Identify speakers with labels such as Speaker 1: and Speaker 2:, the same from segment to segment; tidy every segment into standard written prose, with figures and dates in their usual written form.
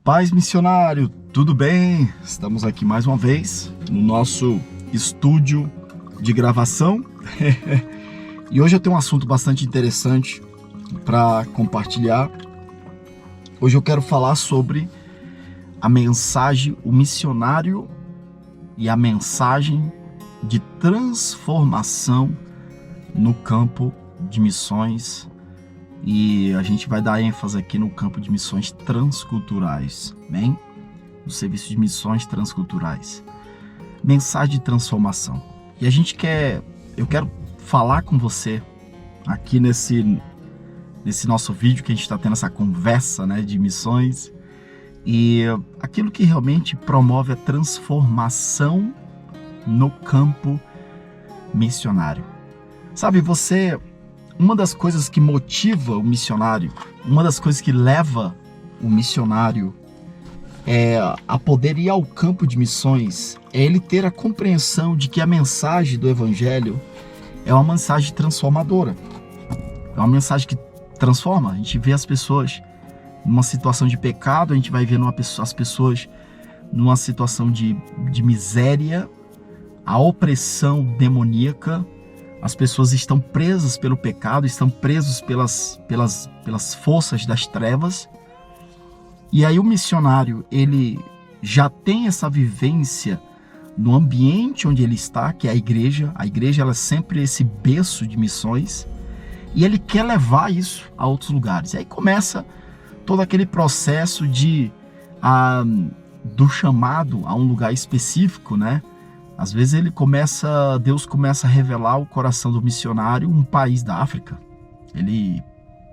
Speaker 1: Paz missionário, tudo bem? Estamos aqui mais uma vez no nosso estúdio de gravação e hoje eu tenho um assunto bastante interessante para compartilhar. Hoje eu quero falar sobre a mensagem, o missionário e a mensagem de transformação no campo de missões. E a gente vai dar ênfase aqui no campo de missões transculturais, bem? No serviço de missões transculturais. Mensagem de transformação. E eu quero falar com você aqui nesse nosso vídeo que a gente está tendo essa conversa, né, de missões. E aquilo que realmente promove a transformação no campo missionário. Sabe, uma das coisas que motiva o missionário, uma das coisas que leva o missionário a poder ir ao campo de missões, é ele ter a compreensão de que a mensagem do Evangelho é uma mensagem transformadora. É uma mensagem que transforma. A gente vê as pessoas numa situação de pecado, a gente vai ver as pessoas numa situação de miséria, a opressão demoníaca. As pessoas estão presas pelo pecado, estão presos pelas forças das trevas. E aí o missionário, ele já tem essa vivência no ambiente onde ele está, que é a igreja. A igreja, ela é sempre esse berço de missões. E ele quer levar isso a outros lugares. E aí começa todo aquele processo do chamado a um lugar específico, né? Às vezes Deus começa a revelar ao coração do missionário um país da África. Ele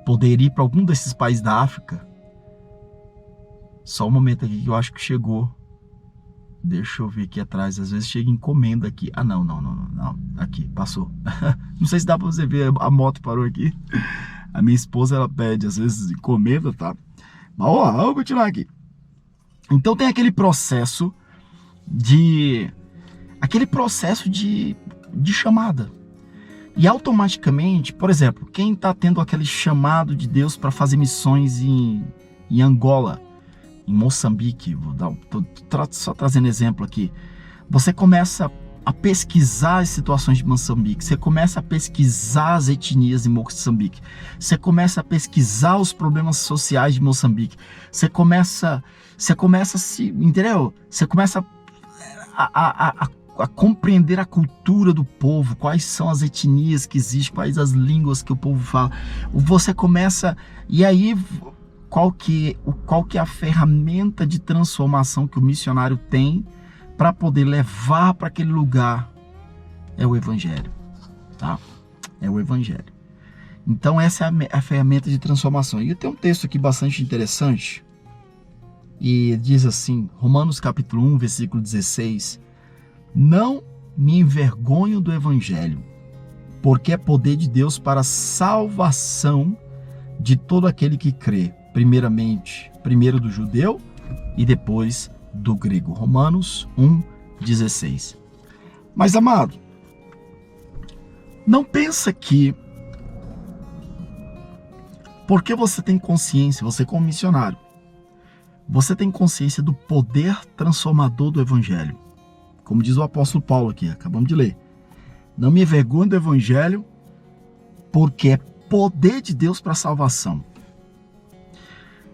Speaker 1: poderia ir para algum desses países da África. Só um momento aqui que eu acho que chegou. Deixa eu ver aqui atrás. Às vezes chega encomenda aqui. Ah, não. Aqui, passou. Não sei se dá para você ver, a moto parou aqui. A minha esposa, ela pede às vezes encomenda, tá? Mas ó, vamos continuar aqui. Então tem aquele processo de chamada. E automaticamente, por exemplo, quem está tendo aquele chamado de Deus para fazer missões em Angola, em Moçambique, só trazendo exemplo aqui, você começa a pesquisar as situações de Moçambique, você começa a pesquisar as etnias em Moçambique, você começa a pesquisar os problemas sociais de Moçambique, você começa entendeu? Você começa a compreender a cultura do povo, quais são as etnias que existem, quais as línguas que o povo fala. Você começa, e aí qual que é a ferramenta de transformação que o missionário tem para poder levar para aquele lugar? É o Evangelho, tá? É o Evangelho. Então essa é a ferramenta de transformação. E tem um texto aqui bastante interessante, e diz assim, Romanos capítulo 1, versículo 16, não me envergonho do Evangelho, porque é poder de Deus para a salvação de todo aquele que crê, primeiro do judeu e depois do grego. Romanos 1, 16. Mas, amado, não pensa que porque você tem consciência, você como missionário, você tem consciência do poder transformador do Evangelho. Como diz o apóstolo Paulo aqui, acabamos de ler. Não me envergonho do Evangelho, porque é poder de Deus para a salvação.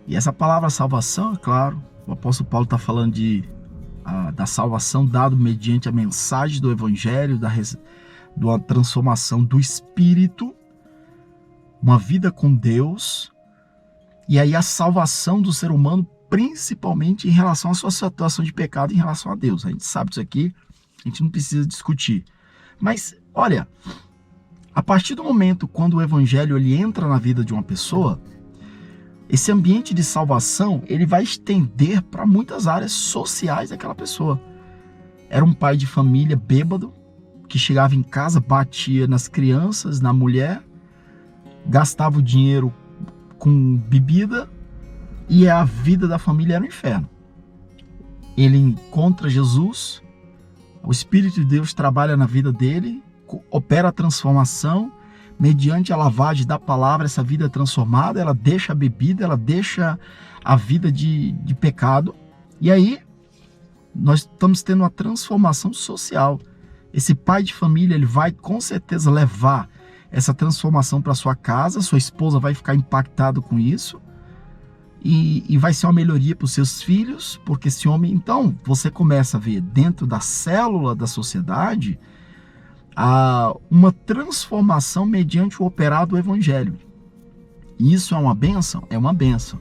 Speaker 1: E essa palavra salvação, é claro, o apóstolo Paulo está falando da salvação dada mediante a mensagem do Evangelho, da transformação do Espírito, uma vida com Deus, e aí a salvação do ser humano, principalmente em relação à sua situação de pecado em relação a Deus. A gente sabe disso aqui, a gente não precisa discutir. Mas, olha, a partir do momento quando o Evangelho ele entra na vida de uma pessoa, esse ambiente de salvação ele vai estender para muitas áreas sociais daquela pessoa. Era um pai de família bêbado, que chegava em casa, batia nas crianças, na mulher, gastava o dinheiro com bebida, e a vida da família era um inferno. Ele encontra Jesus, o Espírito de Deus trabalha na vida dele, opera a transformação, mediante a lavagem da palavra, essa vida é transformada, ela deixa a bebida, ela deixa a vida de pecado. E aí, nós estamos tendo uma transformação social. Esse pai de família, ele vai com certeza levar essa transformação para sua casa, sua esposa vai ficar impactada com isso, e vai ser uma melhoria para os seus filhos, porque esse homem... Então, você começa a ver dentro da célula da sociedade uma transformação mediante o operar do evangelho. Isso é uma bênção? É uma bênção.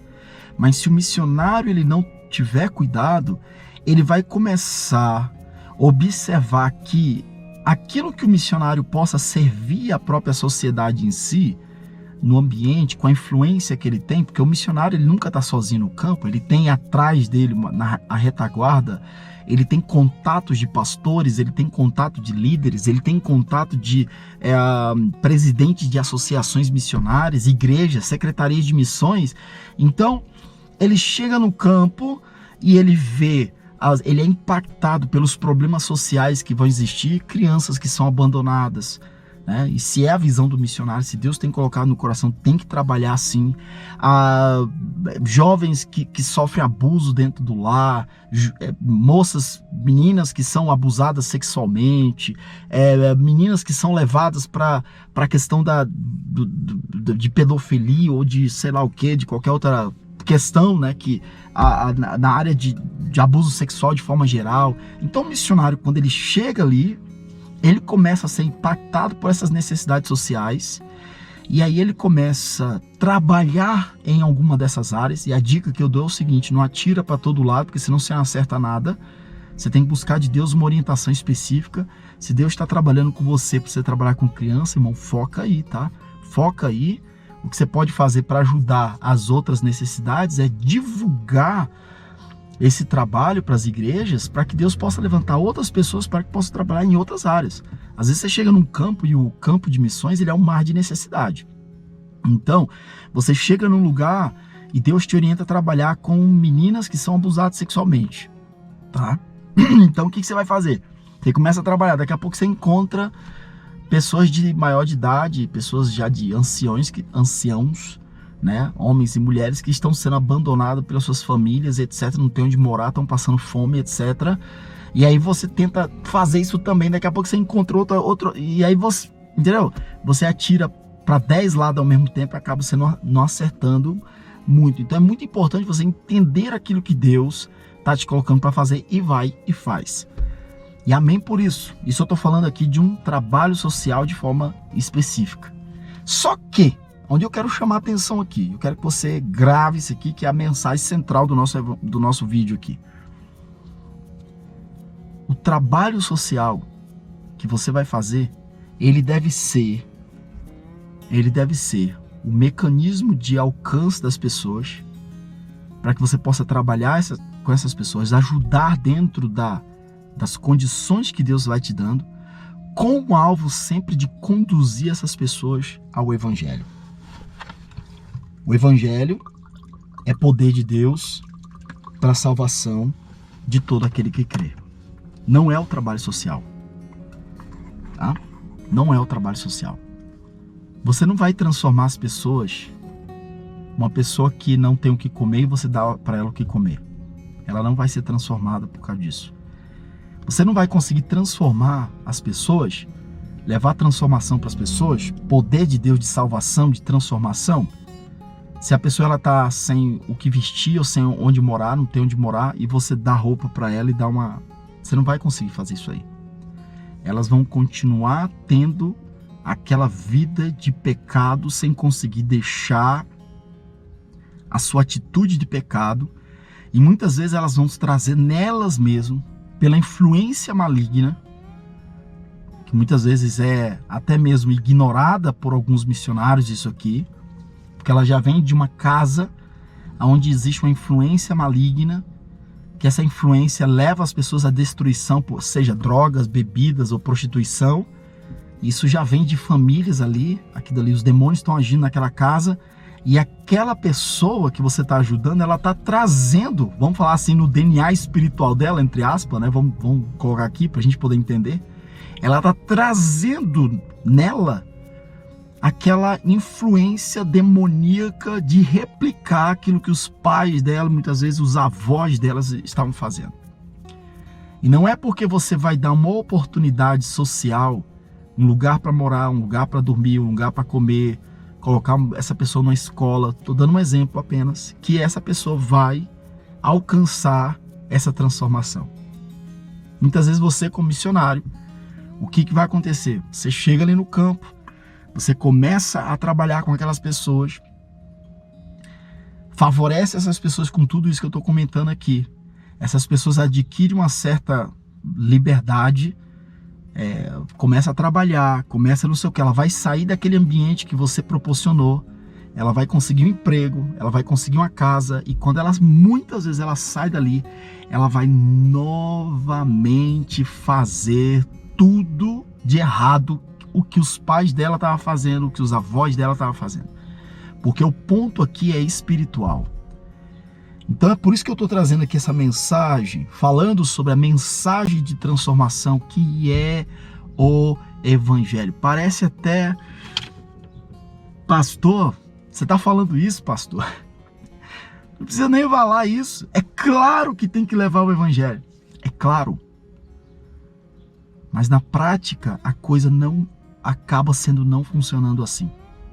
Speaker 1: Mas se o missionário ele não tiver cuidado, ele vai começar a observar que aquilo que o missionário possa servir à própria sociedade em si, no ambiente, com a influência que ele tem, porque o missionário ele nunca está sozinho no campo, ele tem atrás dele, a retaguarda, ele tem contatos de pastores, ele tem contato de líderes, ele tem contato de presidentes de associações missionárias, igrejas, secretarias de missões. Então, ele chega no campo e ele vê, ele é impactado pelos problemas sociais que vão existir, crianças que são abandonadas, né? E se é a visão do missionário, se Deus tem colocado no coração, tem que trabalhar assim. Jovens que sofrem abuso dentro do lar, moças, meninas que são abusadas sexualmente, meninas que são levadas para a questão de pedofilia ou de sei lá o que, de qualquer outra questão, né, que na área de abuso sexual de forma geral. Então o missionário, quando ele chega ali, ele começa a ser impactado por essas necessidades sociais, e aí ele começa a trabalhar em alguma dessas áreas. E a dica que eu dou é o seguinte: não atira para todo lado, porque senão você não acerta nada. Você tem que buscar de Deus uma orientação específica. Se Deus está trabalhando com você para você trabalhar com criança, irmão, foca aí, tá? Foca aí. O que você pode fazer para ajudar as outras necessidades é divulgar esse trabalho para as igrejas, para que Deus possa levantar outras pessoas para que possam trabalhar em outras áreas. Às vezes você chega num campo e o campo de missões ele é um mar de necessidade. Então, você chega num lugar e Deus te orienta a trabalhar com meninas que são abusadas sexualmente, tá? Então, o que você vai fazer? Você começa a trabalhar, daqui a pouco você encontra pessoas de maior de idade, pessoas já de anciãos, né? Homens e mulheres que estão sendo abandonados pelas suas famílias, etc. Não tem onde morar, estão passando fome, etc. E aí você tenta fazer isso também, daqui a pouco você encontra outro, e aí você, entendeu? Você atira para 10 lados ao mesmo tempo e acaba você não acertando muito. Então é muito importante você entender aquilo que Deus está te colocando para fazer, e vai e faz. E amém por isso. Isso eu estou falando aqui de um trabalho social de forma específica. Só que, onde eu quero chamar a atenção aqui, eu quero que você grave isso aqui, que é a mensagem central do nosso vídeo aqui. O trabalho social que você vai fazer, ele deve ser o mecanismo de alcance das pessoas, para que você possa trabalhar com essas pessoas, ajudar dentro das condições que Deus vai te dando, com o alvo sempre de conduzir essas pessoas ao Evangelho. O Evangelho é poder de Deus para a salvação de todo aquele que crê. Não é o trabalho social, tá? Não é o trabalho social. Você não vai transformar as pessoas, uma pessoa que não tem o que comer e você dá para ela o que comer. Ela não vai ser transformada por causa disso. Você não vai conseguir transformar as pessoas, levar transformação para as pessoas, poder de Deus de salvação, de transformação, se a pessoa está sem o que vestir ou sem onde morar, não tem onde morar, e você dá roupa para ela e dá uma... Você não vai conseguir fazer isso aí. Elas vão continuar tendo aquela vida de pecado sem conseguir deixar a sua atitude de pecado, e muitas vezes elas vão se trazer nelas mesmas, pela influência maligna, que muitas vezes é até mesmo ignorada por alguns missionários isso aqui, porque ela já vem de uma casa onde existe uma influência maligna, que essa influência leva as pessoas à destruição, seja drogas, bebidas ou prostituição. Isso já vem de famílias ali, aqui dali, os demônios estão agindo naquela casa, e aquela pessoa que você está ajudando, ela está trazendo, vamos falar assim, no DNA espiritual dela, entre aspas, né? Vamos colocar aqui para a gente poder entender. Ela está trazendo nela aquela influência demoníaca de replicar aquilo que os pais dela, muitas vezes os avós delas estavam fazendo. E não é porque você vai dar uma oportunidade social, um lugar para morar, um lugar para dormir, um lugar para comer, colocar essa pessoa numa escola, estou dando um exemplo apenas, que essa pessoa vai alcançar essa transformação. Muitas vezes você, como missionário, o que vai acontecer? Você chega ali no campo, você começa a trabalhar com aquelas pessoas, favorece essas pessoas com tudo isso que eu estou comentando aqui. Essas pessoas adquirem uma certa liberdade, começa a trabalhar, começa não sei o que, ela vai sair daquele ambiente que você proporcionou, ela vai conseguir um emprego, ela vai conseguir uma casa, e quando muitas vezes ela sai dali, ela vai novamente fazer tudo de errado, o que os pais dela estavam fazendo, o que os avós dela estavam fazendo. Porque o ponto aqui é espiritual. Então é por isso que eu estou trazendo aqui essa mensagem, falando sobre a mensagem de transformação que é o Evangelho. Parece até, pastor, você está falando isso, pastor? Não precisa nem falar isso. É claro que tem que levar o Evangelho. É claro. Mas na prática, a coisa não acaba não funcionando assim.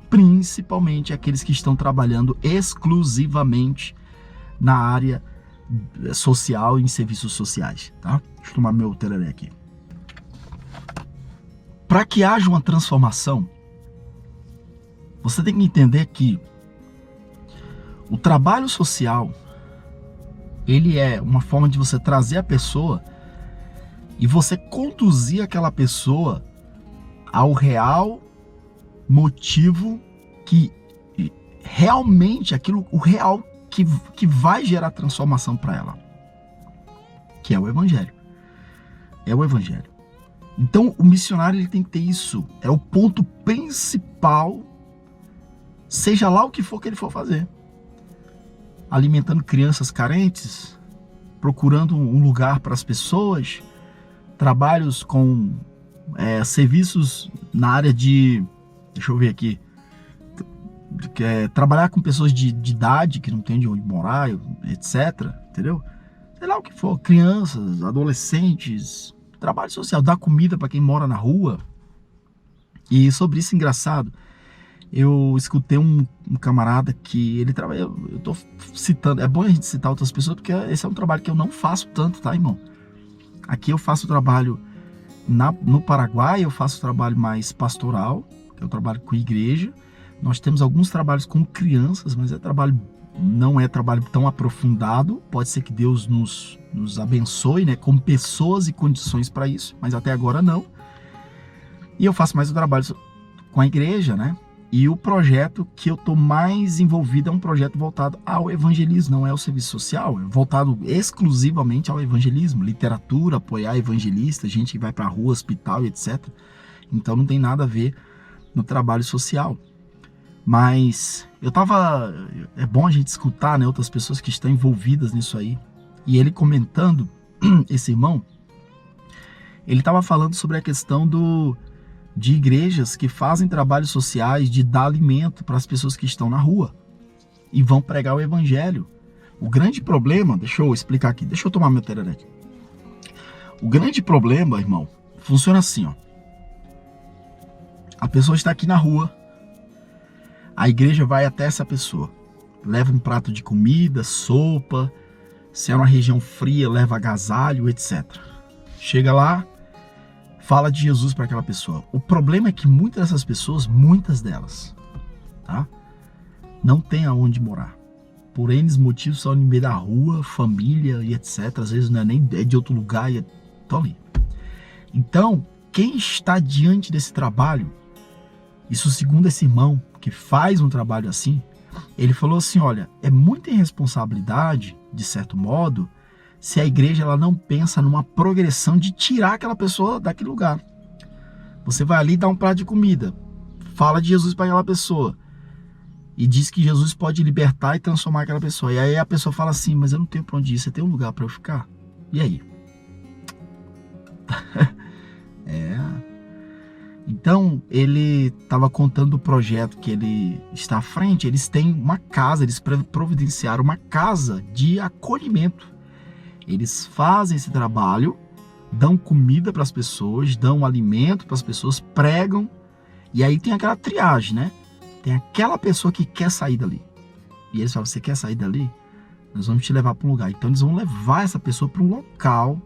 Speaker 1: Principalmente aqueles que estão trabalhando exclusivamente na área social e em serviços sociais, tá? Deixa eu tomar meu tereré aqui. Para que haja uma transformação, você tem que entender que o trabalho social, ele é uma forma de você trazer a pessoa e você conduzir aquela pessoa ao real motivo que realmente, o real que vai gerar transformação para ela, que é o Evangelho. É o Evangelho. Então, o missionário ele tem que ter isso. É o ponto principal, seja lá o que for que ele for fazer. Alimentando crianças carentes, procurando um lugar para as pessoas, trabalhos com serviços na área de... Deixa eu ver aqui. Trabalhar com pessoas de idade que não tem de onde morar, etc. Entendeu? Sei lá o que for. Crianças, adolescentes, trabalho social, dar comida para quem mora na rua. E sobre isso, engraçado, eu escutei um camarada que ele trabalha. Eu estou citando, é bom a gente citar outras pessoas, porque esse é um trabalho que eu não faço tanto, tá, irmão? Aqui eu faço trabalho no Paraguai, eu faço trabalho mais pastoral, que eu trabalho com igreja. Nós temos alguns trabalhos com crianças, mas não é trabalho tão aprofundado. Pode ser que Deus nos abençoe, né, com pessoas e condições para isso, mas até agora não. E eu faço mais o trabalho com a igreja, né? E o projeto que eu estou mais envolvido é um projeto voltado ao evangelismo, não é o serviço social, é voltado exclusivamente ao evangelismo, literatura, apoiar evangelistas, gente que vai para a rua, hospital, etc. Então não tem nada a ver no trabalho social. Mas é bom a gente escutar, né, outras pessoas que estão envolvidas nisso aí. E ele comentando, esse irmão, ele estava falando sobre a questão de igrejas que fazem trabalhos sociais de dar alimento para as pessoas que estão na rua e vão pregar o Evangelho. O grande problema, deixa eu explicar aqui, deixa eu tomar meu tereré aqui. O grande problema, irmão, funciona assim, ó. A pessoa está aqui na rua, a igreja vai até essa pessoa, leva um prato de comida, sopa, se é uma região fria, leva agasalho, etc. Chega lá, fala de Jesus para aquela pessoa. O problema é que muitas dessas pessoas, muitas delas, tá, não tem aonde morar. Por N motivos, são no meio da rua, família e etc. Às vezes não é nem de outro lugar, estão ali. Então, quem está diante desse trabalho, isso segundo esse irmão que faz um trabalho assim, ele falou assim, olha, é muita irresponsabilidade, de certo modo, se a igreja ela não pensa numa progressão de tirar aquela pessoa daquele lugar. Você vai ali dar um prato de comida, fala de Jesus para aquela pessoa e diz que Jesus pode libertar e transformar aquela pessoa. E aí a pessoa fala assim, mas eu não tenho para onde ir, você tem um lugar para eu ficar? E aí? Então, ele estava contando do projeto que ele está à frente. Eles têm uma casa, eles providenciaram uma casa de acolhimento. Eles fazem esse trabalho, dão comida para as pessoas, dão alimento para as pessoas, pregam. E aí tem aquela triagem, né? Tem aquela pessoa que quer sair dali. E eles falam, você quer sair dali? Nós vamos te levar para um lugar. Então eles vão levar essa pessoa para um local.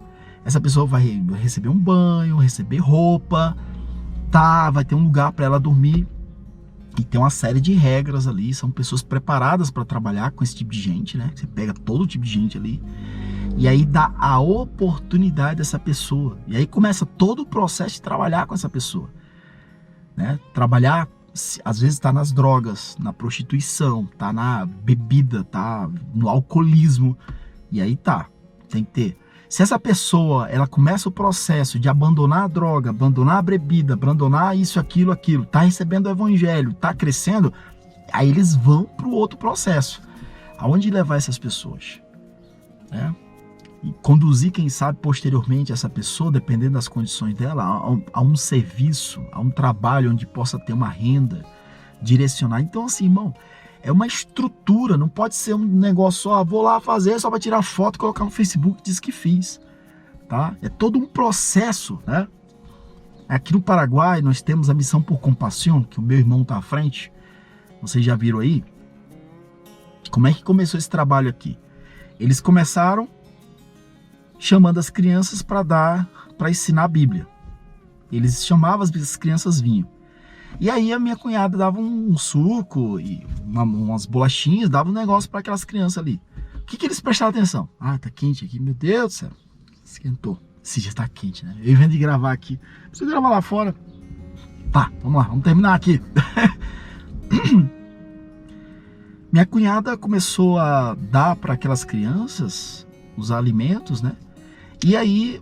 Speaker 1: Essa pessoa vai receber um banho, receber roupa, tá? Vai ter um lugar para ela dormir. E tem uma série de regras ali. São pessoas preparadas para trabalhar com esse tipo de gente, né? Você pega todo tipo de gente ali. E aí dá a oportunidade dessa pessoa. E aí começa todo o processo de trabalhar com essa pessoa, né? Trabalhar, às vezes está nas drogas, na prostituição, tá na bebida, tá no alcoolismo. E aí tem que ter. Se essa pessoa, ela começa o processo de abandonar a droga, abandonar a bebida, abandonar isso, aquilo, tá recebendo o evangelho, tá crescendo, aí eles vão para o outro processo. Aonde levar essas pessoas, né? E conduzir, quem sabe, posteriormente essa pessoa, dependendo das condições dela, a um serviço, a um trabalho onde possa ter uma renda, direcionar. Então, assim, irmão, é uma estrutura, não pode ser um negócio só, vou lá fazer só para tirar foto e colocar no Facebook e diz que fiz, tá? É todo um processo, né? Aqui no Paraguai nós temos a Missão por Compaixão, que o meu irmão está à frente, vocês já viram aí? Como é que começou esse trabalho aqui? Eles começaram chamando as crianças para ensinar a Bíblia. Eles chamavam, as crianças vinham. E aí a minha cunhada dava um suco e umas bolachinhas, dava um negócio para aquelas crianças ali. O que eles prestaram atenção? Ah, tá quente aqui, meu Deus do céu. Esquentou. Esse dia tá quente, né? Eu vendo de gravar aqui. Preciso gravar lá fora. Tá, vamos lá, vamos terminar aqui. Minha cunhada começou a dar para aquelas crianças os alimentos, né? E aí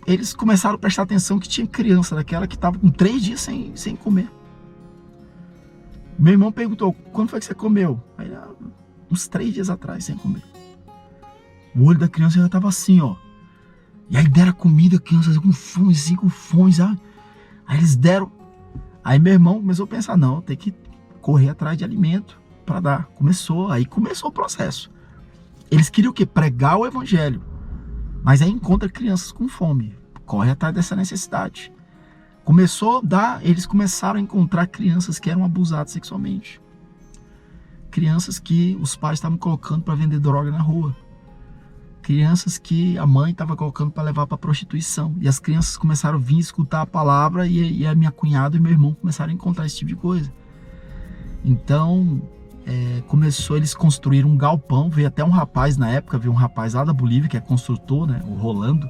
Speaker 1: eles começaram a prestar atenção que tinha criança daquela que estava com 3 dias sem comer. Meu irmão perguntou, quando foi que você comeu? Aí, uns 3 dias atrás, sem comer. O olho da criança já estava assim, ó. E aí deram comida, a criança com fome, sabe? Aí eles deram. Aí meu irmão começou a pensar, não, tem que correr atrás de alimento para dar. Aí começou o processo. Eles queriam o quê? Pregar o evangelho. Mas aí encontra crianças com fome. Corre atrás dessa necessidade. Começou a dar, eles começaram a encontrar crianças que eram abusadas sexualmente. Crianças que os pais estavam colocando para vender droga na rua. Crianças que a mãe estava colocando para levar para prostituição. E as crianças começaram a vir escutar a palavra e a minha cunhada e meu irmão começaram a encontrar esse tipo de coisa. Então, eles construíram um galpão. Veio até um rapaz na época, veio um rapaz lá da Bolívia, que é construtor, né, o Rolando.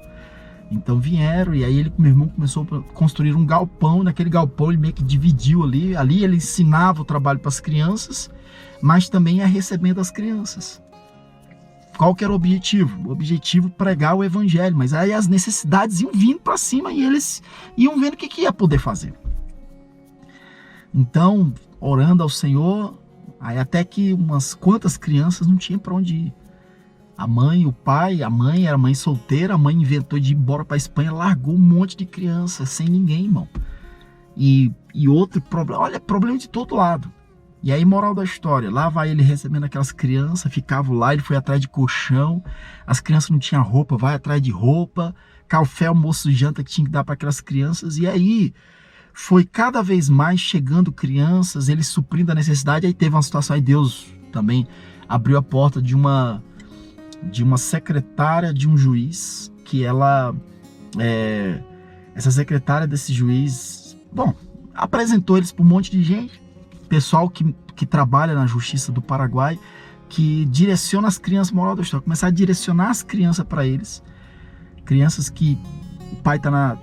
Speaker 1: Então vieram, e aí ele com meu irmão começou a construir um galpão. Naquele galpão ele meio que dividiu ali ele ensinava o trabalho para as crianças, mas também ia recebendo as crianças. Qual que era o objetivo? O objetivo pregar o evangelho, mas aí as necessidades iam vindo para cima e eles iam vendo o que ia poder fazer. Então, orando ao Senhor, aí até que umas quantas crianças não tinham para onde ir. A mãe, o pai, a mãe era mãe solteira, a mãe inventou de ir embora para a Espanha, largou um monte de criança, sem ninguém, irmão. E outro problema, olha, problema de todo lado. E aí, moral da história, lá vai ele recebendo aquelas crianças, ficava lá, ele foi atrás de colchão, as crianças não tinham roupa, vai atrás de roupa, café, almoço, janta que tinha que dar para aquelas crianças, e aí foi cada vez mais chegando crianças, eles suprindo a necessidade. Aí teve uma situação, aí Deus também abriu a porta de uma secretária de um juiz, que essa secretária desse juiz, apresentou eles para um monte de gente, pessoal que trabalha na justiça do Paraguai, que direciona as crianças, moral da história, começar a direcionar as crianças para eles, crianças que o pai tá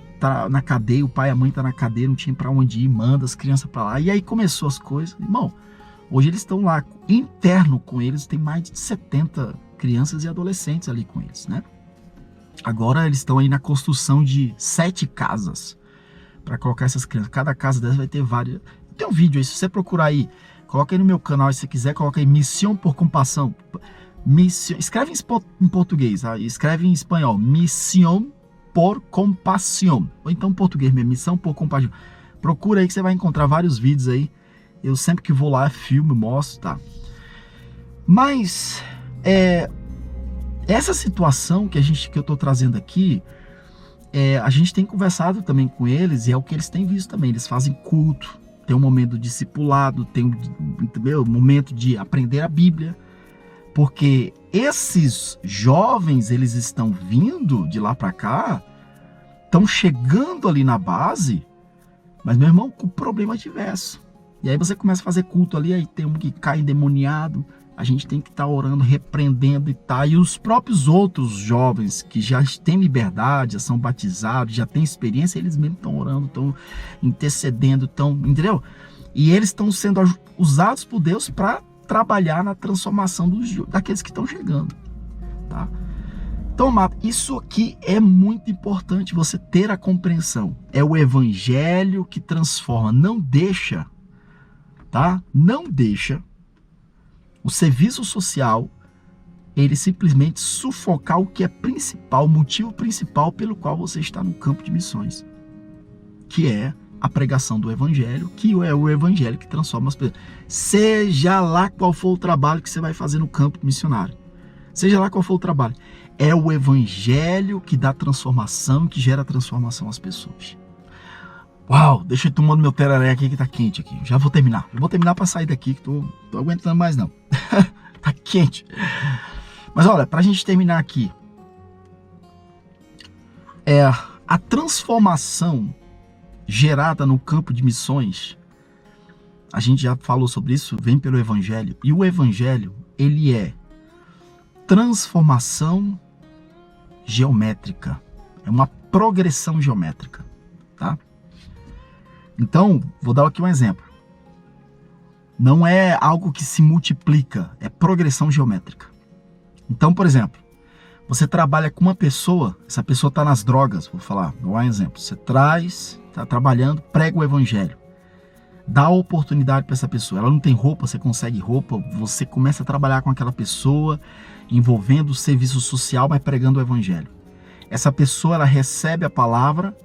Speaker 1: na cadeia, o pai e a mãe tá na cadeia, não tinha para onde ir, manda as crianças para lá, e aí começou as coisas, irmão. Hoje eles estão lá, interno com eles, tem mais de 70 crianças e adolescentes ali com eles, né? Agora eles estão aí na construção de 7 casas para colocar essas crianças. Cada casa dessas vai ter várias. Tem um vídeo aí, se você procurar aí, coloca aí no meu canal, se você quiser, coloca aí Missão por Compaixão. Escreve em português, tá? Escreve em espanhol, Missão por Compaixão. Ou então em português mesmo, Missão por Compaixão. Procura aí que você vai encontrar vários vídeos aí. Eu sempre que vou lá, filme, mostro, tá? Mas, essa situação que eu tô trazendo aqui, a gente tem conversado também com eles, e é o que eles têm visto também. Eles fazem culto, tem um momento do discipulado, tem um momento de aprender a Bíblia, porque esses jovens, eles estão vindo de lá para cá, estão chegando ali na base, mas, meu irmão, com problemas diversos. E aí você começa a fazer culto ali, aí tem um que cai endemoniado, a gente tem que estar orando, repreendendo e tal. E os próprios outros jovens que já têm liberdade, já são batizados, já têm experiência, eles mesmos estão orando, estão intercedendo, entendeu? E eles estão sendo usados por Deus para trabalhar na transformação daqueles que estão chegando, tá? Então, amado, isso aqui é muito importante você ter a compreensão. É o evangelho que transforma. Não deixa, tá? Não deixa o serviço social ele simplesmente sufocar o que é principal, o motivo principal pelo qual você está no campo de missões, que é a pregação do evangelho, que é o evangelho que transforma as pessoas. Seja lá qual for o trabalho que você vai fazer no campo missionário, seja lá qual for o trabalho, é o evangelho que dá transformação, que gera transformação às pessoas. Uau, deixa eu tomando meu tereré aqui que tá quente aqui. Já vou terminar. Eu vou terminar para sair daqui que tô aguentando mais não. Tá quente. Mas olha, pra gente terminar aqui, a transformação gerada no campo de missões, a gente já falou sobre isso, vem pelo evangelho. E o evangelho, ele é transformação geométrica. É uma progressão geométrica, tá? Então, vou dar aqui um exemplo. Não é algo que se multiplica, é progressão geométrica. Então, por exemplo, você trabalha com uma pessoa, essa pessoa está nas drogas, vou dar um exemplo. Você está trabalhando, prega o evangelho. Dá a oportunidade para essa pessoa. Ela não tem roupa, você consegue roupa, você começa a trabalhar com aquela pessoa, envolvendo o serviço social, mas pregando o evangelho. Essa pessoa, ela recebe a palavra,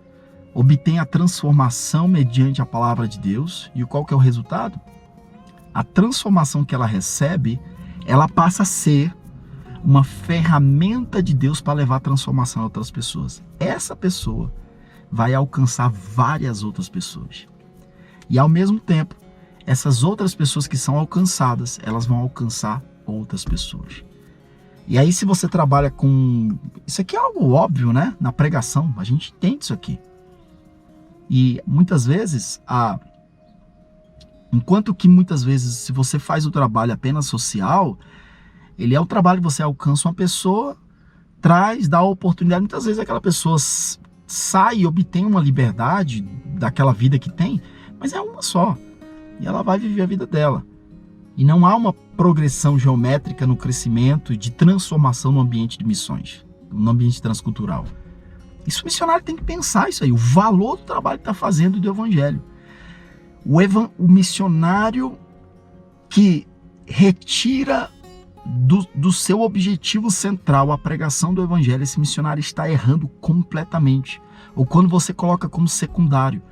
Speaker 1: obtém a transformação mediante a palavra de Deus. E qual que é o resultado? A transformação que ela recebe, ela passa a ser uma ferramenta de Deus para levar a transformação a outras pessoas. Essa pessoa vai alcançar várias outras pessoas. E ao mesmo tempo, essas outras pessoas que são alcançadas, elas vão alcançar outras pessoas. E aí, se você trabalha com... Isso aqui é algo óbvio, né? Na pregação, a gente entende isso aqui. E muitas vezes, enquanto que muitas vezes, se você faz o trabalho apenas social, ele é o trabalho que você alcança uma pessoa, dá a oportunidade. Muitas vezes aquela pessoa sai e obtém uma liberdade daquela vida que tem, mas é uma só. E ela vai viver a vida dela. E não há uma progressão geométrica no crescimento e de transformação no ambiente de missões, no ambiente transcultural. Isso o missionário tem que pensar isso aí, o valor do trabalho que está fazendo do evangelho. O missionário que retira do seu objetivo central a pregação do evangelho, esse missionário está errando completamente. Ou quando você coloca como secundário.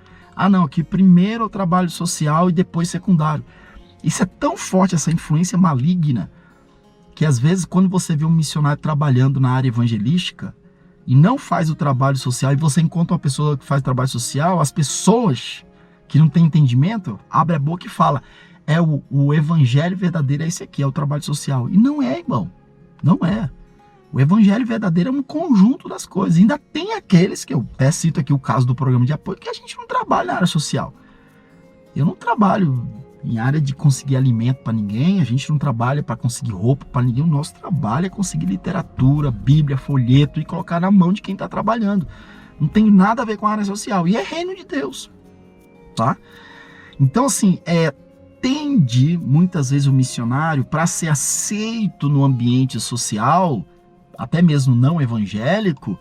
Speaker 1: Não, aqui primeiro é o trabalho social e depois secundário. Isso é tão forte, essa influência maligna, que às vezes quando você vê um missionário trabalhando na área evangelística e não faz o trabalho social, e você encontra uma pessoa que faz trabalho social, as pessoas que não têm entendimento, abrem a boca e falam, o evangelho verdadeiro é esse aqui, é o trabalho social. E não é, irmão, não é. O evangelho verdadeiro é um conjunto das coisas. Ainda tem aqueles que eu até cito aqui o caso do programa de apoio, que a gente não trabalha na área social. Eu não trabalho em área de conseguir alimento para ninguém, a gente não trabalha para conseguir roupa para ninguém. O nosso trabalho é conseguir literatura, Bíblia, folheto e colocar na mão de quem está trabalhando. Não tem nada a ver com a área social. E é reino de Deus, tá? Então, assim, tende muitas vezes o missionário, para ser aceito no ambiente social, até mesmo não evangélico,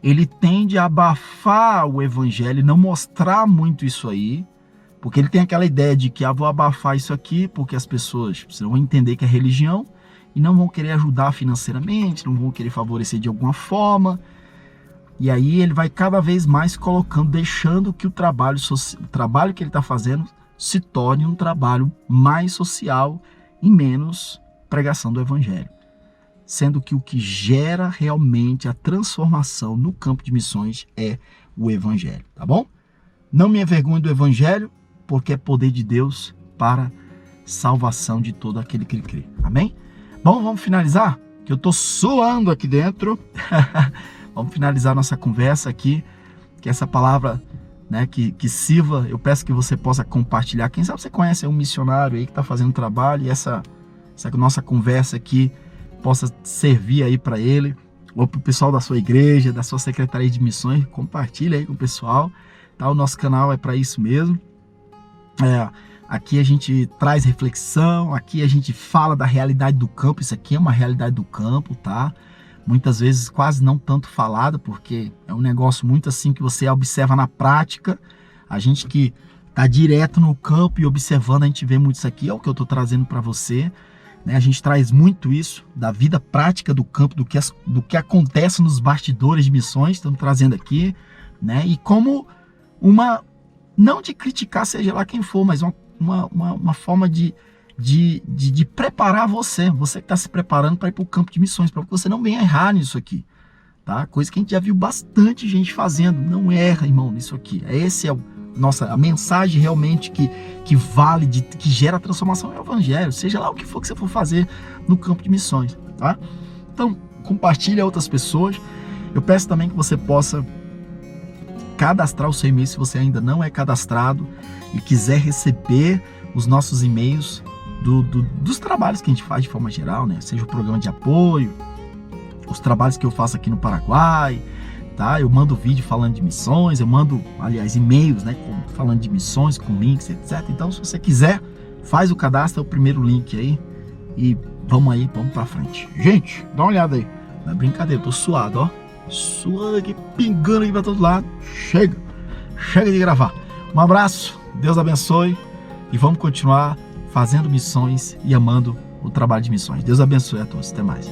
Speaker 1: ele tende a abafar o evangelho, não mostrar muito isso aí, porque ele tem aquela ideia de que vou abafar isso aqui, porque as pessoas vão entender que é religião e não vão querer ajudar financeiramente, não vão querer favorecer de alguma forma. E aí ele vai cada vez mais colocando, deixando que o trabalho que ele está fazendo se torne um trabalho mais social e menos pregação do evangelho. Sendo que o que gera realmente a transformação no campo de missões é o evangelho, tá bom? Não me envergonhe do evangelho, porque é poder de Deus para salvação de todo aquele que crê. Amém? Bom, vamos finalizar? Que eu tô suando aqui dentro. Vamos finalizar nossa conversa aqui, que essa palavra, né, que sirva, eu peço que você possa compartilhar. Quem sabe você conhece um missionário aí que está fazendo trabalho e essa nossa conversa aqui possa servir aí para ele, ou para o pessoal da sua igreja, da sua secretaria de missões. Compartilha aí com o pessoal, tá? O nosso canal é para isso mesmo. Aqui a gente traz reflexão, aqui a gente fala da realidade do campo. Isso aqui é uma realidade do campo, tá? Muitas vezes quase não tanto falada, porque é um negócio muito assim que você observa na prática. A gente que está direto no campo e observando, a gente vê muito isso aqui, é o que eu estou trazendo para você, né? A gente traz muito isso da vida prática do campo, do que acontece nos bastidores de missões, estamos trazendo aqui, né? E como não de criticar seja lá quem for, mas uma forma de preparar você que está se preparando para ir para o campo de missões, para que você não venha errar nisso aqui, tá? Coisa que a gente já viu bastante gente fazendo. Não erra, irmão, nisso aqui. Esse é a mensagem realmente que vale, que gera transformação, é o evangelho, seja lá o que for que você for fazer no campo de missões, tá? Então, compartilhe a outras pessoas. Eu peço também que você possa cadastrar o seu e-mail se você ainda não é cadastrado e quiser receber os nossos e-mails dos trabalhos que a gente faz de forma geral, né? Seja o programa de apoio, os trabalhos que eu faço aqui no Paraguai, tá? Eu mando vídeo falando de missões, eu mando, aliás, e-mails, né? Falando de missões, com links, etc. Então, se você quiser, faz o cadastro, é o primeiro link aí e vamos pra frente. Gente, dá uma olhada aí. Não é brincadeira, eu tô suado, ó. Suando aqui, pingando aqui pra todo lado. Chega de gravar. Um abraço, Deus abençoe e vamos continuar fazendo missões e amando o trabalho de missões. Deus abençoe a todos. Até mais.